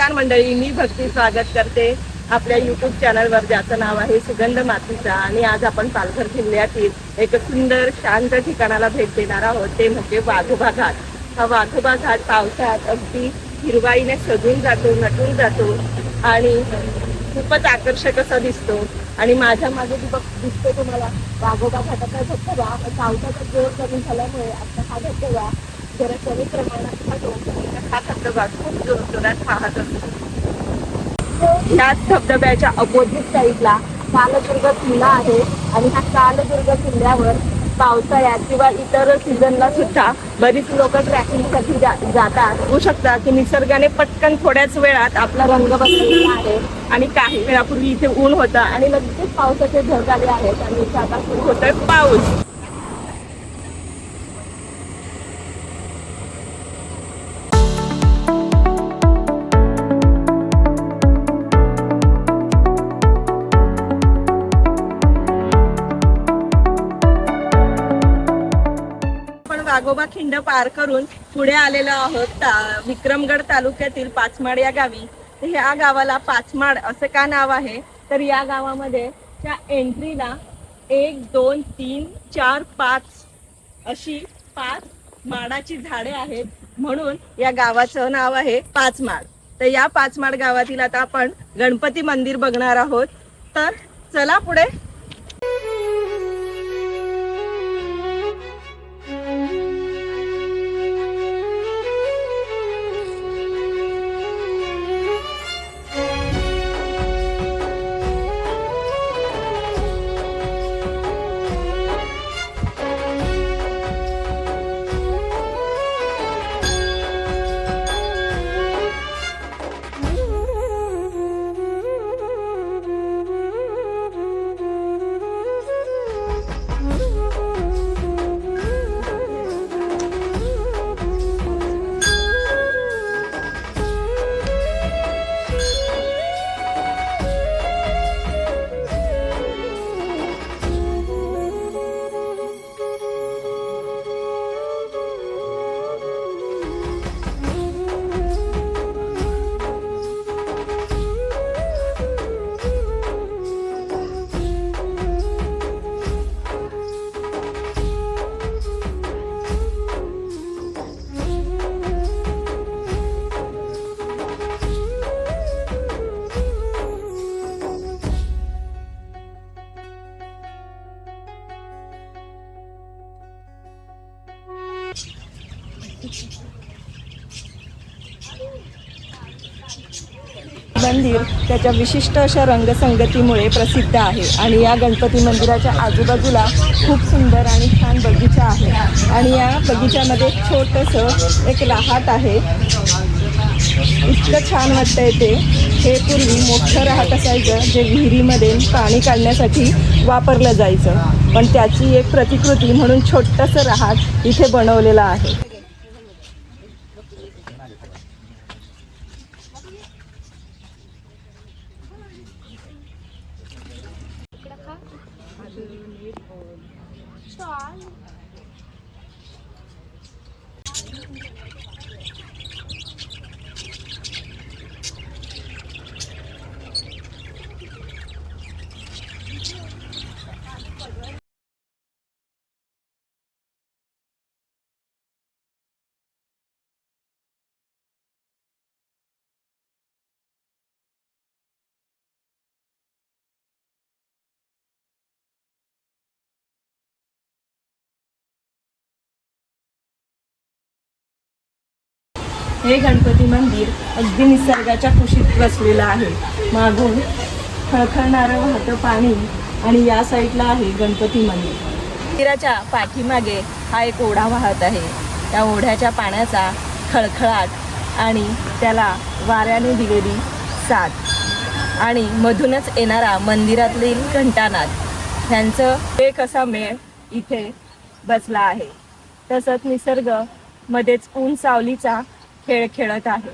नमस्कार मंडळी, मी भक्ती स्वागत करते आपल्या यूट्यूब चॅनलवर, ज्याचं नाव आहे सुगंध मातीचा. आणि आज आपण पालघर जिल्ह्यातील एक सुंदर शांत ठिकाणाला भेट देणार आहोत, ते म्हणजे वाघोबा घाट. हा वाघोबा घाट पावसाळ्यात अगदी हिरवाईने सजून जातो, नटून जातो आणि खूपच आकर्षक असा दिसतो. आणि माझ्या मागे दिसतो तुम्हाला वाघोबा घाटाचा धबधबा. पावसाचा जोर कमी झाल्यामुळे आता हा धबधबा जरा कमी प्रमाणात हा धबधबा खूप जोरात वाहत असतो. ह्याच धबधब्याच्या अपोजिट साईडला कालदुर्ग किल्ला आहे आणि ह्या कालदुर्ग किल्ल्यावर पावसाळ्यात किंवा इतर सीझनला सुद्धा बरीच लोक ट्रॅकिंगसाठी जातात. होऊ शकता की निसर्गाने पटकन थोड्याच वेळात आपला रंग बसलेला आहे आणि काही वेळापूर्वी इथे ऊन होतं आणि लगेच पावसाचे ढग आले आहेत आणि इथे आता सुरू होतोय पाऊस. वाघोबा खिंड पार करून पुढे आलेलो आहोत विक्रमगड तालुक्यातील पाचमाड या गावी. ह्या गावाला पाचमाड असे का नाव आहे, तर या गावामध्ये त्या एंट्रीला 1, 2, 3, 4, 5 अशी 5 माडाची झाडे आहेत, म्हणून या गावाचं नाव आहे पाचमाड. तर या पाचमाड गावातील आता आपण गणपती मंदिर बघणार आहोत. तर चला पुढे. मंदिर त्याच्या विशिष्ट अशा रंगसंगतीमुळे प्रसिद्ध आहे आणि या गणपती मंदिराच्या आजूबाजूला खूप सुंदर आणि छान बगीचा आहे. आणि या बगीच्यामध्ये छोटंसं एक रहाट आहे. इतकं छान वाटतंय ते. हे पूर्वी मोठं रहाट असायचं, जे विहिरीमध्ये पाणी काढण्यासाठी वापरलं जायचं, पण त्याची एक प्रतिकृती म्हणून छोटंसं रहाट इथे बनवलेलं आहे. हे गणपती मंदिर अगदी निसर्गाच्या कुशीत बसलेलं आहे. मागून खळखळणारं वाहतं पाणी आणि या साईडला आहे गणपती मंदिर. मंदिराच्या पाठीमागे हा एक ओढा वाहत आहे. त्या ओढ्याच्या पाण्याचा खळखळाट आणि त्याला वाऱ्याने दिलेली साथ आणि मधूनच येणारा मंदिरातील घंटानाद, ह्यांचं एक असा मेळ इथे बसला आहे. तसंच निसर्ग मध्येच ऊन सावलीचा खेळ खेळत आहे.